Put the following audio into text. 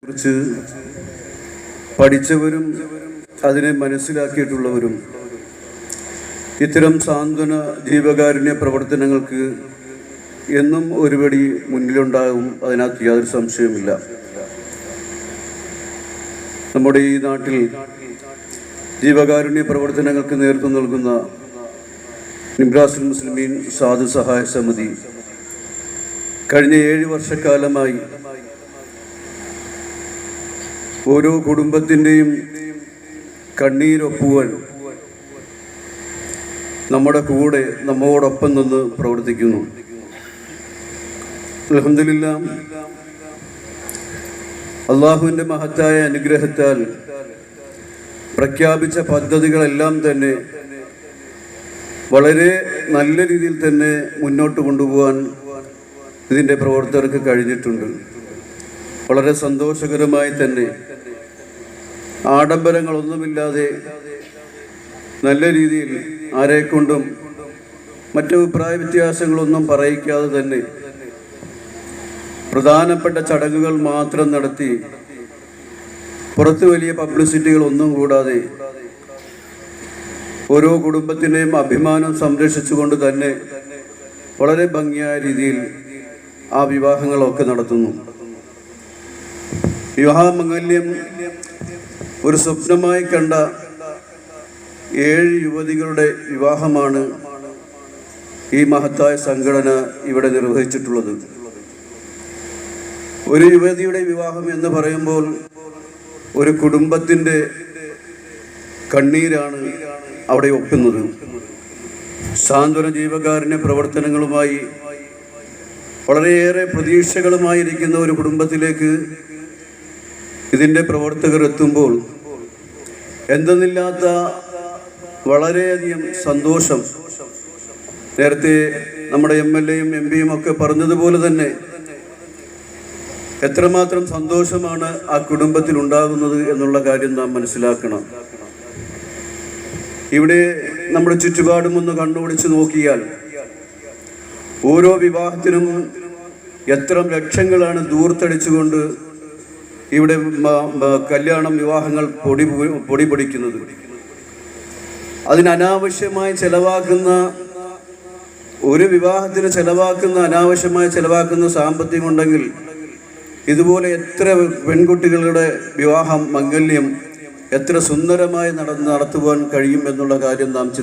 കുറിച്ച് പഠിച്ചവരും അതിനെ മനസ്സിലാക്കിയിട്ടുള്ളവരും ഇത്തരം സാന്ത്വന ജീവകാരുണ്യ പ്രവർത്തനങ്ങൾക്ക് എന്നും ഒരുപടി മുന്നിലുണ്ടാകും. അതിനകത്ത് യാതൊരു സംശയവുമില്ല. നമ്മുടെ ഈ നാട്ടിൽ ജീവകാരുണ്യ പ്രവർത്തനങ്ങൾക്ക് നേതൃത്വം നൽകുന്ന നിബ്രാസുൽ മുസ്ലിമീൻ സാധു സഹായ സമിതി കഴിഞ്ഞ 7 വർഷക്കാലമായി ഓരോ കുടുംബത്തിൻ്റെയും കണ്ണീരൊപ്പുവാൻ നമ്മുടെ കൂടെ നമ്മോടൊപ്പം നിന്ന് പ്രവർത്തിക്കുന്നു. അൽഹംദുലില്ലാഹ്, അള്ളാഹുവിൻ്റെ മഹത്തായ അനുഗ്രഹത്താൽ പ്രഖ്യാപിച്ച പദ്ധതികളെല്ലാം തന്നെ വളരെ നല്ല രീതിയിൽ തന്നെ മുന്നോട്ട് കൊണ്ടുപോകാൻ ഇതിൻ്റെ പ്രവർത്തകർക്ക് കഴിഞ്ഞിട്ടുണ്ട്. വളരെ സന്തോഷകരമായി തന്നെ ആഡംബരങ്ങളൊന്നുമില്ലാതെ നല്ല രീതിയിൽ ആരെക്കൊണ്ടും മറ്റഭിപ്രായ വ്യത്യാസങ്ങളൊന്നും പറയിക്കാതെ തന്നെ പ്രധാനപ്പെട്ട ചടങ്ങുകൾ മാത്രം നടത്തി പുറത്ത് വലിയ പബ്ലിസിറ്റികളൊന്നും കൂടാതെ ഓരോ കുടുംബത്തിൻ്റെയും അഭിമാനം സംരക്ഷിച്ചുകൊണ്ട് തന്നെ വളരെ ഭംഗിയായ രീതിയിൽ ആ വിവാഹങ്ങളൊക്കെ നടത്തുന്നു. വിവാഹമംഗല്യം ഒരു സ്വപ്നമായി കണ്ട 7 യുവതികളുടെ വിവാഹമാണ് ഈ മഹത്തായ സംഘടന ഇവിടെ നിർവഹിച്ചിട്ടുള്ളത്. ഒരു യുവതിയുടെ വിവാഹം എന്ന് പറയുമ്പോൾ ഒരു കുടുംബത്തിൻ്റെ കണ്ണീരാണ് അവിടെ ഒക്കുന്നത്. സാന്ത്വന ജീവകാരുണ്യ പ്രവർത്തനങ്ങളുമായി വളരെയേറെ പ്രതീക്ഷകളുമായിരിക്കുന്ന ഒരു കുടുംബത്തിലേക്ക് ഇതിൻ്റെ പ്രവർത്തകർ എത്തുമ്പോൾ എന്തെന്നില്ലാത്ത വളരെയധികം സന്തോഷം. നേരത്തെ നമ്മുടെ MLA-യും MP-യും ഒക്കെ പറഞ്ഞതുപോലെ തന്നെ എത്രമാത്രം സന്തോഷമാണ് ആ കുടുംബത്തിൽ ഉണ്ടാകുന്നത് എന്നുള്ള കാര്യം നാം മനസ്സിലാക്കണം. ഇവിടെ നമ്മുടെ ചുറ്റുപാടും ഒന്ന് കണ്ണോടിച്ച് നോക്കിയാൽ ഓരോ വിവാഹത്തിനും എത്ര ലക്ഷങ്ങളാണ് ദൂർത്തടിച്ചുകൊണ്ട് ഇവിടെ കല്യാണം വിവാഹങ്ങൾ പൊടി പൊടിക്കുന്നത്. അതിനനാവശ്യമായി ചെലവാക്കുന്ന ഒരു വിവാഹത്തിന് അനാവശ്യമായി ചെലവാക്കുന്ന സാമ്പത്തികം ഉണ്ടെങ്കിൽ ഇതുപോലെ എത്ര പെൺകുട്ടികളുടെ വിവാഹം മംഗല്യം എത്ര സുന്ദരമായി നടത്തുവാൻ കഴിയും എന്നുള്ള കാര്യം നാം